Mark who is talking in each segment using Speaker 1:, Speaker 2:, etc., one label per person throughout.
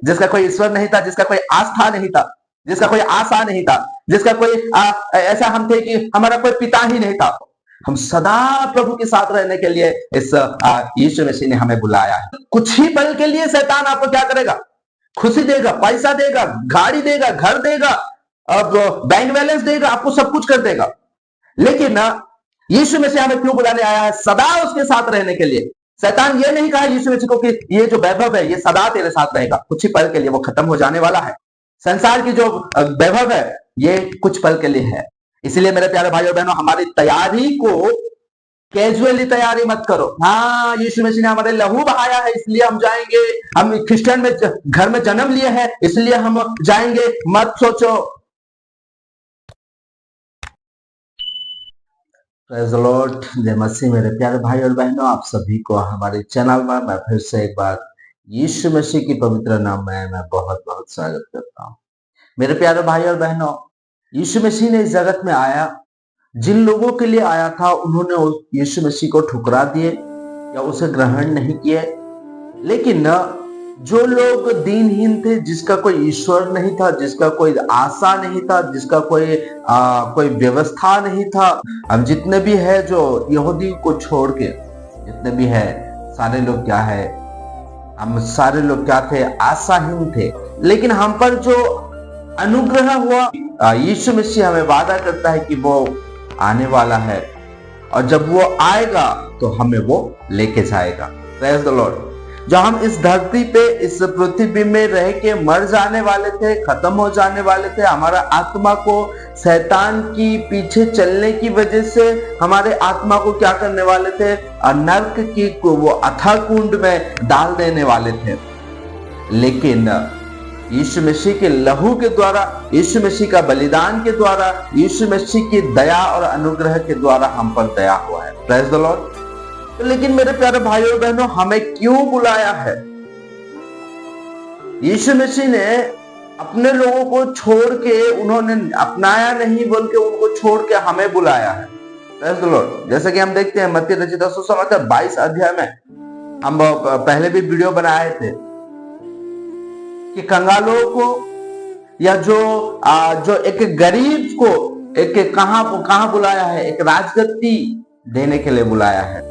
Speaker 1: जिसका कोई ईश्वर नहीं था, जिसका कोई आस्था नहीं था, जिसका कोई आशा नहीं था, जिसका कोई ऐसा हम थे कि हमारा कोई पिता ही नहीं था। हम सदा प्रभु के साथ रहने के लिए इस यीशु मसीह ने हमें बुलाया है। कुछ ही पल के लिए शैतान आपको क्या करेगा? खुशी देगा, पैसा देगा, गाड़ी देगा, घर देगा, अब बैंक बैलेंस देगा, आपको सब कुछ कर देगा। लेकिन यीशु मसीह हमें क्यों बुलाने आया है? सदा उसके साथ रहने के लिए। शैतान ये नहीं कहा यीशु मसीह को कि ये जो वैभव है ये सदा तेरे साथ रहेगा, कुछ ही पल के लिए वो खत्म हो जाने वाला है। संसार की जो वैभव है ये कुछ पल के लिए है। इसलिए मेरे प्यारे भाइयों बहनों, हमारी तैयारी को कैजुअली तैयारी मत करो। हाँ, यीशु मसीह ने हमारे लहू बहाया है इसलिए हम जाएंगे, हम क्रिश्चियन में घर में जन्म लिए हैं इसलिए हम जाएंगे, मत सोचो। प्रेज़ द लॉर्ड, जय मसीह। मेरे प्यारे भाई और बहनों, आप सभी को हमारे चैनल में मैं फिर से एक बार यीशु मसीह की पवित्र नाम में मैं बहुत बहुत स्वागत करता हूँ। मेरे प्यारे भाई और बहनों, यीशु मसीह ने इस जगत में आया, जिन लोगों के लिए आया था उन्होंने यीशु मसीह को ठुकरा दिए या उसे ग्रहण नहीं किए। लेकिन जो लोग दीनहीन थे, जिसका कोई ईश्वर नहीं था, जिसका कोई आशा नहीं था, जिसका कोई व्यवस्था नहीं था, हम जितने भी है जो यहूदी को छोड़ के जितने भी है सारे लोग क्या है, हम सारे लोग क्या थे? आशाहीन थे। लेकिन हम पर जो अनुग्रह हुआ, यीशु मसीह हमें वादा करता है कि वो आने वाला है और जब वो आएगा तो हमें वो लेके जाएगा। Praise the Lord. जो हम इस धरती पे, इस पृथ्वी में रह के मर जाने वाले थे, खत्म हो जाने वाले थे, हमारा आत्मा को शैतान की पीछे चलने की वजह से हमारे आत्मा को क्या करने वाले थे? नर्क की वो अथाह कुंड में डाल देने वाले थे। लेकिन यीशु मसीह के लहू के द्वारा, यीशु मसीह का बलिदान के द्वारा, यीशु मसीह की दया और अनुग्रह के द्वारा हम पर दया हुआ है। Praise the Lord. लेकिन मेरे प्यारे भाइयों और बहनों, हमें क्यों बुलाया है? यीशु मसीह ने अपने लोगों को छोड़ के, उन्होंने अपनाया नहीं बोल के उनको छोड़ के हमें बुलाया है। Praise the Lord. जैसे कि हम देखते हैं मत्ती रचित सुसमाचार 22 अध्याय में, हम पहले भी वीडियो बनाए थे कि कंगालों को या जो एक गरीब को एक कहां बुलाया है? एक राजगद्दी देने के लिए बुलाया है।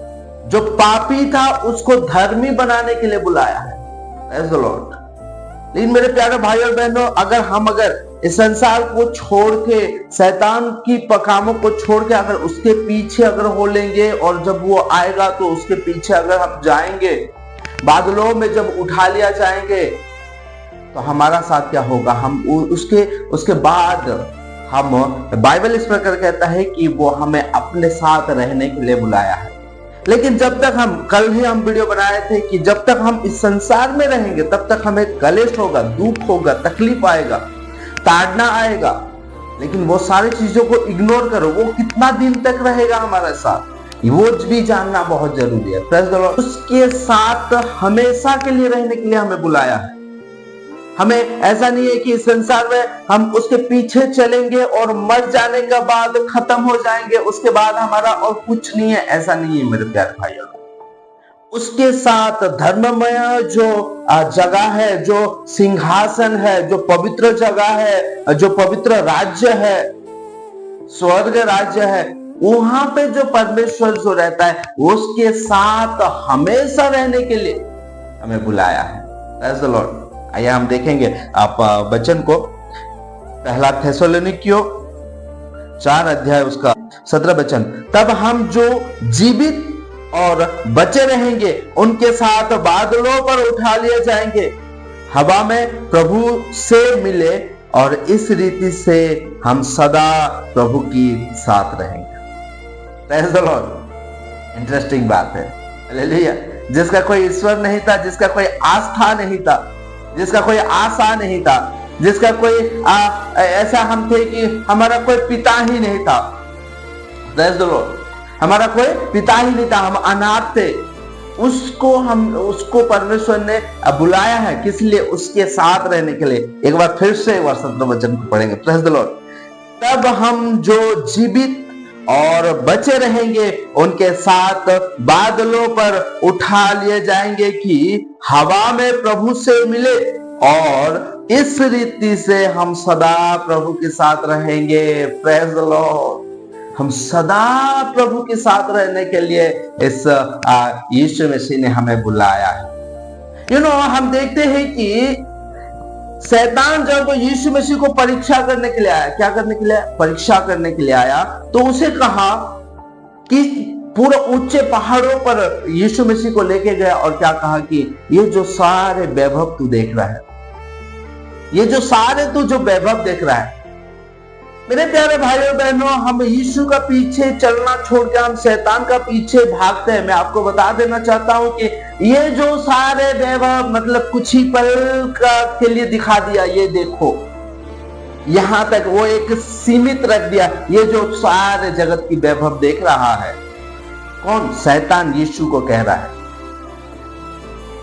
Speaker 1: जो पापी था उसको धर्मी बनाने के लिए बुलाया है। Praise the Lord. लेकिन मेरे प्यारे भाई और बहनों, अगर इस संसार को छोड़ के, शैतान की कामों को छोड़ के अगर उसके पीछे अगर हो लेंगे और जब वो आएगा तो उसके पीछे अगर हम जाएंगे, बादलों में जब उठा लिया जाएंगे तो हमारा साथ क्या होगा? हम उसके बाद हम, बाइबल इस प्रकार कहता है कि वो हमें अपने साथ रहने के लिए बुलाया है। लेकिन जब तक हम, कल ही हम वीडियो बनाए थे कि जब तक हम इस संसार में रहेंगे तब तक हमें कलेश होगा, दुख होगा, तकलीफ आएगा, ताड़ना आएगा। लेकिन वो सारी चीजों को इग्नोर करो, वो कितना दिन तक रहेगा हमारे साथ वो भी जानना बहुत जरूरी है। Praise the Lord. उसके साथ हमेशा के लिए रहने के लिए हमें बुलाया है। हमें ऐसा नहीं है कि इस संसार में हम उसके पीछे चलेंगे और मर जाने के बाद खत्म हो जाएंगे, उसके बाद हमारा और कुछ नहीं है। ऐसा नहीं है मेरे प्यारे भाइयों। उसके साथ धर्ममय जो जगह है, जो सिंहासन है, जो पवित्र जगह है, जो पवित्र राज्य है, स्वर्ग राज्य है, वहां पे जो परमेश्वर जो रहता है उसके साथ हमेशा रहने के लिए हमें बुलाया है। Praise the Lord. आइए हम देखेंगे आप वचन को, पहला थेसलोनिकियों 4 अध्याय उसका 17 वचन। तब हम जो जीवित और बचे रहेंगे उनके साथ बादलों पर उठा लिए जाएंगे, हवा में प्रभु से मिले और इस रीति से हम सदा प्रभु की साथ रहेंगे। Praise the Lord. इंटरेस्टिंग बात है। हालेलुया। जिसका कोई ईश्वर नहीं था, जिसका कोई आस्था नहीं था, जिसका कोई आशा नहीं था, जिसका कोई ऐसा हम थे कि हमारा कोई पिता ही नहीं था। Praise the Lord. हमारा कोई पिता ही नहीं था, हम अनाथ थे। उसको परमेश्वर ने बुलाया है, किस लिए? उसके साथ रहने के लिए। एक बार फिर से 17 वचन को पढ़ेंगे। Praise the Lord. तब हम जो जीवित और बचे रहेंगे उनके साथ बादलों पर उठा लिए जाएंगे कि हवा में प्रभु से मिले। और इस रीति से हम सदा प्रभु के साथ रहेंगे। Praise the Lord. हम सदा प्रभु के साथ रहने के लिए इस यीशु मसीह ने हमें बुलाया है। हम देखते हैं कि शैतान जब यीशु मसीह को परीक्षा करने के लिए आया, क्या करने के लिए? परीक्षा करने के लिए आया, तो उसे कहा कि पूरे ऊंचे पहाड़ों पर यीशु मसीह को लेके गया और क्या कहा कि ये जो सारे वैभव तू देख रहा है, ये जो सारे तू जो वैभव देख रहा है, मेरे प्यारे भाइयों बहनों, हम यीशु का पीछे चलना छोड़ के हम शैतान का पीछे भागते हैं। मैं आपको बता देना चाहता हूं कि ये जो सारे वैभव मतलब कुछ ही पल के लिए दिखा दिया, ये देखो, यहां तक वो एक सीमित रख दिया। ये जो सारे जगत की वैभव देख रहा है, कौन? शैतान यीशु को कह रहा है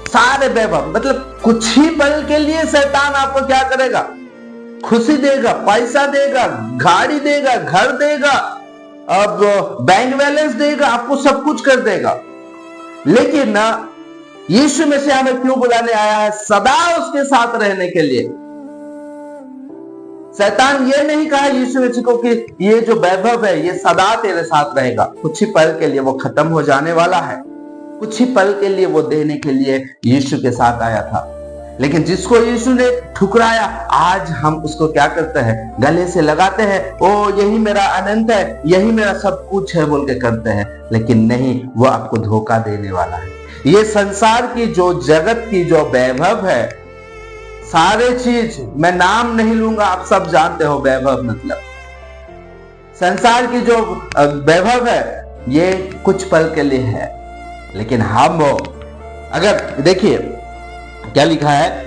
Speaker 1: सारे वैभव मतलब कुछ ही पल के लिए शैतान आपको क्या करेगा? खुशी देगा, पैसा देगा, गाड़ी देगा, घर देगा, अब बैंक बैलेंस देगा, आपको सब कुछ कर देगा। लेकिन ना, यीशु में से हमें क्यों बुलाने आया है? सदा उसके साथ रहने के लिए। शैतान ये नहीं कहा यीशु मसीह को कि ये जो वैभव है ये सदा तेरे साथ रहेगा। कुछ ही पल के लिए वो खत्म हो जाने वाला है। कुछ ही पल के लिए वो देने के लिए यीशु के साथ आया था। लेकिन जिसको यीशु ने ठुकराया, आज हम उसको क्या करते हैं? गले से लगाते हैं, ओ यही मेरा अनंत है, यही मेरा सब कुछ है बोल के करते हैं। लेकिन नहीं, वो आपको धोखा देने वाला है। ये संसार की जो जगत की जो वैभव है, सारे चीज, मैं नाम नहीं लूंगा, आप सब जानते हो वैभव मतलब। संसार की जो वैभव है ये कुछ पल के लिए है। लेकिन हम अगर देखिए क्या लिखा है,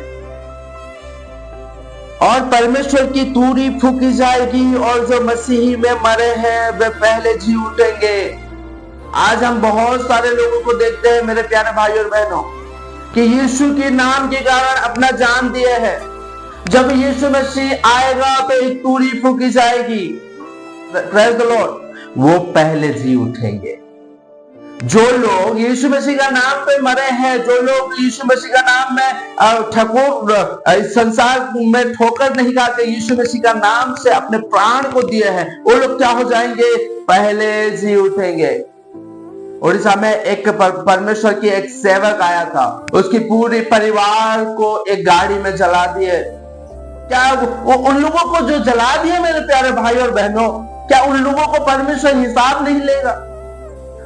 Speaker 1: और परमेश्वर की तूरी फूकी जाएगी और जो मसीही में मरे हैं वे पहले जी उठेंगे। आज हम बहुत सारे लोगों को देखते हैं मेरे प्यारे भाई और बहनों कि यीशु के नाम के कारण अपना जान दिए हैं। जब यीशु मसीह आएगा तो एक तूरी फूकी जाएगी, प्रेज द लॉर्ड, वो पहले जी उठेंगे। जो लोग यीशु मसीह का नाम पे मरे हैं, जो लोग यीशु मसीह का नाम में ठोकर, इस संसार में ठोकर नहीं खाते, यीशु मसीह का नाम से अपने प्राण को दिए हैं, वो लोग क्या हो जाएंगे? पहले जी उठेंगे। उड़ीसा में एक परमेश्वर की एक सेवक आया था, उसकी पूरी परिवार को एक गाड़ी में जला दिए। क्या वो उन लोगों को जो जला दिए मेरे प्यारे भाई और बहनों, क्या उन लोगों को परमेश्वर हिसाब नहीं लेगा?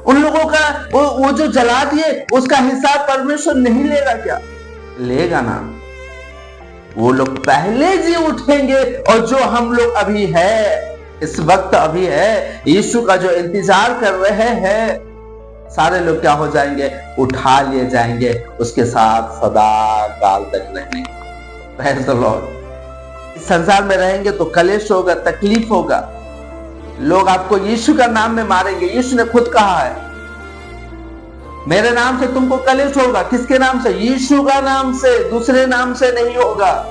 Speaker 1: उन लोगों का वो जो जला दिए उसका हिसाब परमेश्वर नहीं लेगा क्या? लेगा ना। वो लोग पहले जी उठेंगे। और जो हम लोग अभी है, इस वक्त अभी है, यीशु का जो इंतजार कर रहे हैं, सारे लोग क्या हो जाएंगे? उठा लिए जाएंगे उसके साथ सदा काल तक रहने। Praise the Lord. इस संसार में रहेंगे तो कलेश होगा, तकलीफ होगा, लोग आपको यीशु का नाम में मारेंगे। यीशु ने खुद कहा है, मेरे नाम से तुमको कलेश होगा। किसके नाम से? यीशु का नाम से, दूसरे नाम से नहीं होगा।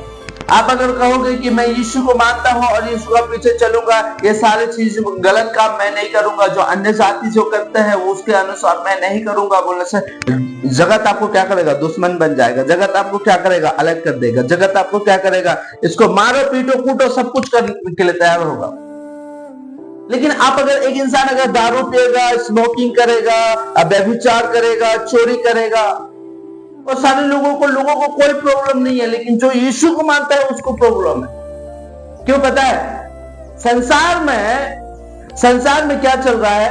Speaker 1: आप अगर कहोगे कि मैं यीशु को मानता हूं और यीशु का पीछे चलूंगा, ये सारी चीज गलत काम मैं नहीं करूंगा, जो अन्य जाति जो करते हैं उसके अनुसार मैं नहीं करूंगा बोलने से जगत आपको क्या करेगा? दुश्मन बन जाएगा। जगत आपको क्या करेगा? अलग कर देगा। जगत आपको क्या करेगा? इसको मारो, पीटो, कूटो, सब कुछ करने के लिए तैयार होगा। लेकिन आप अगर एक इंसान अगर दारू पिएगा, स्मोकिंग करेगा, व्यभिचार करेगा, चोरी करेगा, और सारे लोगों को कोई प्रॉब्लम नहीं है, लेकिन जो यीशु को मानता है उसको प्रॉब्लम है। क्यों पता है? संसार में क्या चल रहा है?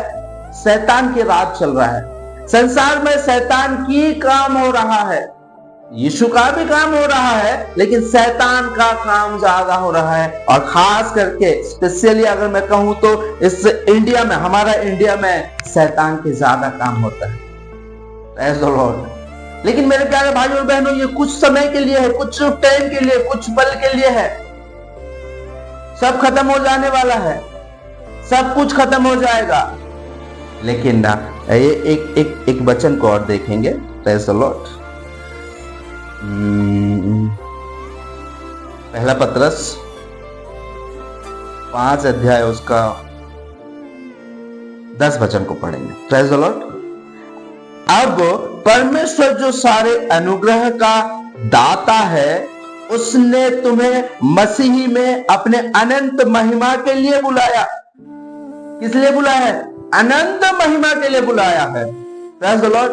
Speaker 1: शैतान की राज चल रहा है। संसार में शैतान की काम हो रहा है, यीशु का भी काम हो रहा है, लेकिन शैतान का काम ज्यादा हो रहा है। और खास करके स्पेशली अगर मैं कहूं तो इस इंडिया में, हमारा इंडिया में शैतान के ज्यादा काम होता है। Praise the Lord. लेकिन मेरे प्यारे भाइयों और बहनों, ये कुछ समय के लिए है, कुछ टाइम के लिए, कुछ पल के लिए है। सब खत्म हो जाने वाला है, सब कुछ खत्म हो जाएगा। लेकिन ना, ये एक वचन को और देखेंगे। Praise the Lord. पहला पत्रस 5 अध्याय उसका 10 वचन को पढ़ेंगे। Praise the Lord. अब परमेश्वर जो सारे अनुग्रह का दाता है, उसने तुम्हें मसीही में अपने अनंत महिमा के लिए बुलाया। किस लिए बुलाया है? अनंत महिमा के लिए बुलाया है। Praise the Lord.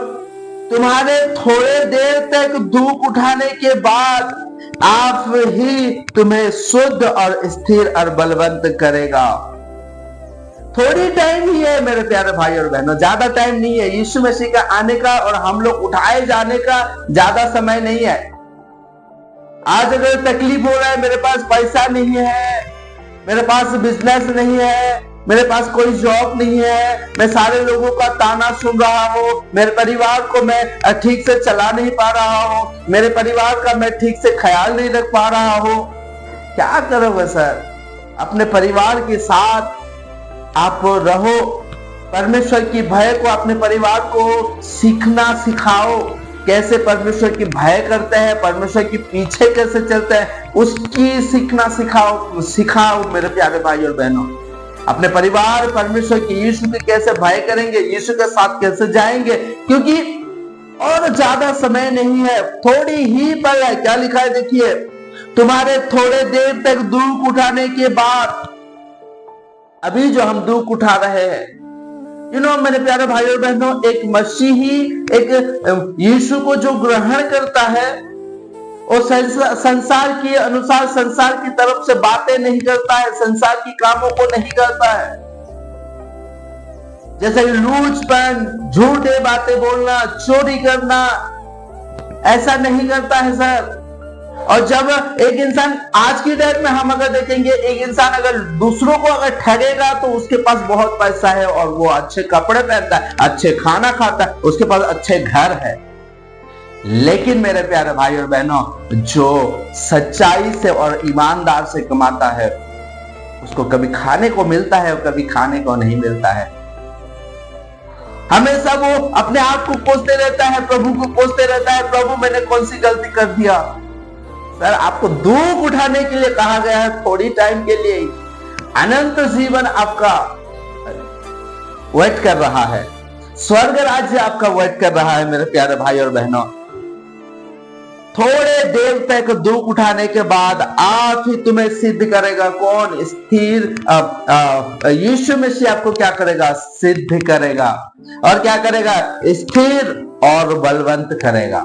Speaker 1: तुम्हारे थोड़े देर तक दुख उठाने के बाद आप ही तुम्हें शुद्ध और स्थिर और बलवंत करेगा। थोड़ी टाइम ही है मेरे प्यारे भाई और बहनों, ज्यादा टाइम नहीं है। यीशु मसीह का आने का और हम लोग उठाए जाने का ज्यादा समय नहीं है। आज अगर तकलीफ हो रहा है, मेरे पास पैसा नहीं है, मेरे पास बिजनेस नहीं है, मेरे पास कोई जॉब नहीं है, मैं सारे लोगों का ताना सुन रहा हूँ, मेरे परिवार को मैं ठीक से चला नहीं पा रहा हूँ, मेरे परिवार का मैं ठीक से ख्याल नहीं रख पा रहा हूँ, क्या करोगे सर? अपने परिवार के साथ आप रहो। परमेश्वर की भय को अपने परिवार को सीखना सिखाओ। कैसे परमेश्वर की भय करते हैं, परमेश्वर के पीछे कैसे चलते हैं, उसकी सीखना सिखाओ मेरे प्यारे भाई और बहनों। अपने परिवार परमेश्वर की यीशु के कैसे भय करेंगे, यीशु के साथ कैसे जाएंगे, क्योंकि और ज्यादा समय नहीं है, थोड़ी ही पल है। क्या लिखा है देखिए, तुम्हारे थोड़े देर तक दुख उठाने के बाद, अभी जो हम दुख उठा रहे हैं, मेरे प्यारे भाई और बहनों, एक मसीही, एक यीशु को जो ग्रहण करता है, और संसार के अनुसार संसार की तरफ से बातें नहीं करता है, संसार की कामों को नहीं करता है, जैसे लूचपन, झूठे बातें बोलना, चोरी करना, ऐसा नहीं करता है सर। और जब एक इंसान, आज की डेट में हम अगर देखेंगे, एक इंसान अगर दूसरों को अगर ठगेगा तो उसके पास बहुत पैसा है और वो अच्छे कपड़े पहनता है, अच्छे खाना खाता है, उसके पास अच्छे घर है। लेकिन मेरे प्यारे भाई और बहनों, जो सच्चाई से और ईमानदार से कमाता है, उसको कभी खाने को मिलता है और कभी खाने को नहीं मिलता है। हमेशा वो अपने आप को कोसते रहता है, प्रभु को कोसते रहता है, प्रभु मैंने कौन सी गलती कर दिया। सर, आपको दुख उठाने के लिए कहा गया है, थोड़ी टाइम के लिए। अनंत जीवन आपका वेट कर रहा है, स्वर्ग राज्य आपका वेट कर रहा है मेरे प्यारे भाई और बहनों। थोड़े देर तक दुख उठाने के बाद आप ही तुम्हें सिद्ध करेगा। कौन? स्थिर यीशु मसीह आपको क्या करेगा? सिद्ध करेगा। और क्या करेगा? स्थिर और बलवंत करेगा।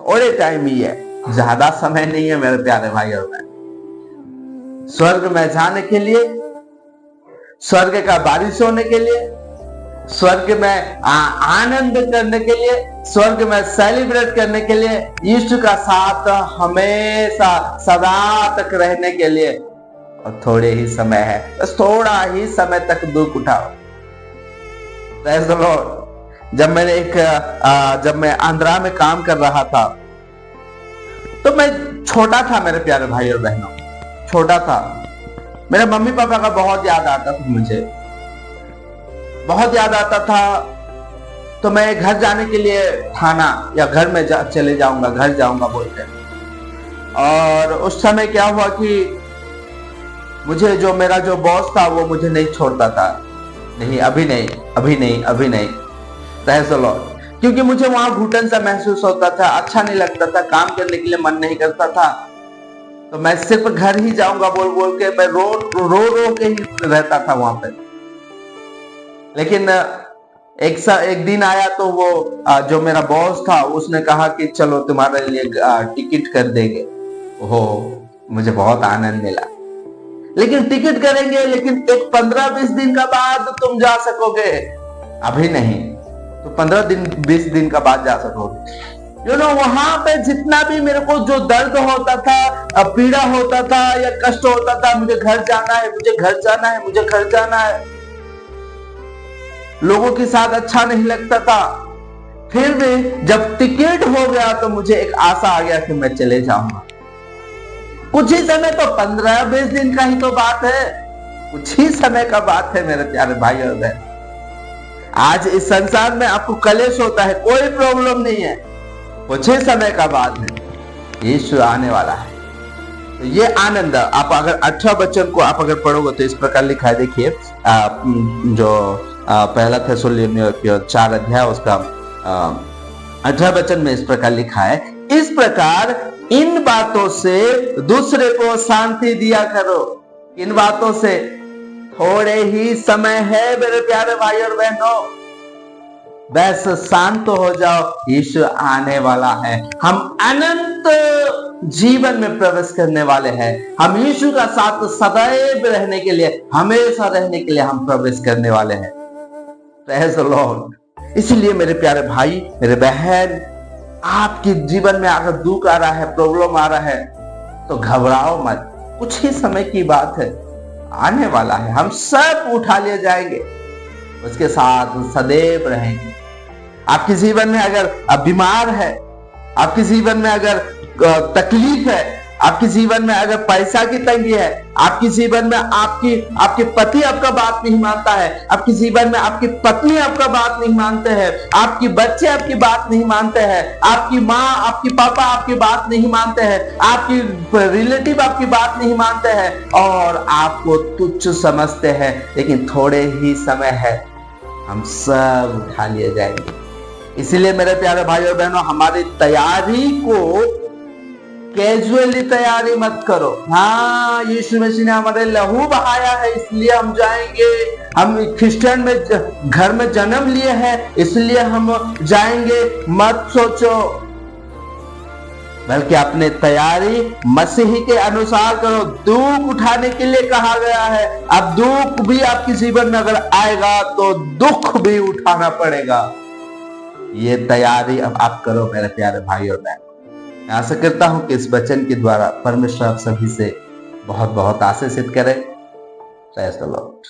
Speaker 1: थोड़े टाइम ही है, ज्यादा समय नहीं है मेरे प्यारे भाई और बहन। स्वर्ग में जाने के लिए, स्वर्ग का बारिश होने के लिए, स्वर्ग में आनंद करने के लिए, स्वर्ग में सेलिब्रेट करने के लिए, यीशु का साथ हमेशा सदा तक रहने के लिए। और थोड़े ही समय है, बस थोड़ा ही समय तक दुख उठाओ। Praise the Lord. जब मैं आंध्रा में काम कर रहा था, तो मैं छोटा था मेरे प्यारे भाई और बहनों, छोटा था। मेरे मम्मी पापा का बहुत याद आता था, मुझे बहुत याद आता था। तो मैं घर जाने के लिए थाना या घर में चले जाऊंगा, घर जाऊंगा बोलते। और उस समय क्या हुआ कि मुझे मेरा जो बॉस था वो मुझे नहीं छोड़ता था। नहीं, अभी नहीं, अभी नहीं, अभी नहीं। Praise the Lord. क्योंकि मुझे वहां घुटन सा महसूस होता था, अच्छा नहीं लगता था, काम करने के लिए मन नहीं करता था। तो मैं सिर्फ घर ही जाऊंगा बोल बोल के मैं रो के ही रहता था वहां पे। लेकिन एक दिन आया तो वो जो मेरा बॉस था उसने कहा कि चलो तुम्हारे लिए टिकट कर देंगे। ओहो, मुझे बहुत आनंद मिला। लेकिन टिकट करेंगे, लेकिन एक 15-20 दिन का बाद तुम जा सकोगे, अभी नहीं। तो 15-20 दिन का बाद जा सकोगे। वहां पे जितना भी मेरे को जो दर्द होता था, पीड़ा होता था या कष्ट होता था, मुझे घर जाना है, मुझे घर जाना है, मुझे घर जाना है। लोगों के साथ अच्छा नहीं लगता था। फिर भी जब टिकट हो गया तो मुझे एक आशा आ गया कि मैं चले जाऊंगा। कुछ ही समय, तो 15-20 दिन का ही तो बात है, कुछ ही समय का बात है मेरे प्यारे भाई और बहन। आज इस संसार में आपको कलेश होता है, कोई प्रॉब्लम नहीं है, कुछ ही समय का बात है, यीशु आने वाला है। तो ये आनंद आप अगर 18 वचन को आप अगर पढ़ोगे तो इस प्रकार लिखा है। देखिए, जो पहला थिस्सलुनीकियों 4 अध्याय उसका 18 वचन में इस प्रकार लिखा है, इस प्रकार इन बातों से दूसरे को शांति दिया करो। इन बातों से थोड़े ही समय है मेरे प्यारे भाई और बहनों, बस शांत हो जाओ, यीशु आने वाला है। हम अनंत जीवन में प्रवेश करने वाले हैं। हम यीशु का साथ सदैव रहने के लिए, हमेशा रहने के लिए हम प्रवेश करने वाले हैं। Praise the Lord. इसलिए मेरे प्यारे भाई, मेरे बहन, आपके जीवन में अगर दुख आ रहा है, प्रॉब्लम आ रहा है, तो घबराओ मत। कुछ ही समय की बात है, आने वाला है। हम सब उठा लिए जाएंगे, उसके साथ सदैव रहेंगे। आपके जीवन में अगर आप बीमार है, आपके जीवन में अगर तकलीफ है, आपके जीवन में अगर पैसा की तंगी है, आपके जीवन में आपके पति आपका बात नहीं मानता है, आपके जीवन में आपकी पत्नी आपका बात नहीं मानते हैं, आपके बच्चे आपकी बात नहीं मानते हैं, आपकी माँ आपके पापा आपकी बात नहीं मानते हैं, आपकी रिलेटिव आपकी बात नहीं मानते हैं और आपको तुच्छ समझते हैं, लेकिन थोड़े ही समय है, हम सब उठा लिए जाएंगे। इसलिए मेरे प्यारे भाई और बहनों, हमारी तैयारी को कैजुअली तैयारी मत करो। हाँ, यीशु मसीह ने हमारे लहू बहाया है, इसलिए हम जाएंगे। हम क्रिश्चियन में घर में जन्म लिए हैं, इसलिए हम जाएंगे, मत सोचो। बल्कि अपने तैयारी मसीही के अनुसार करो। दुख उठाने के लिए कहा गया है। अब दुख भी आपके जीवन में अगर आएगा तो दुख भी उठाना पड़ेगा। ये तैयारी अब आप करो मेरे प्यारे भाई और बहन। मैं आशा करता हूं कि इस वचन के द्वारा परमेश्वर आप सभी से बहुत बहुत आशीषित करे। Praise the Lord.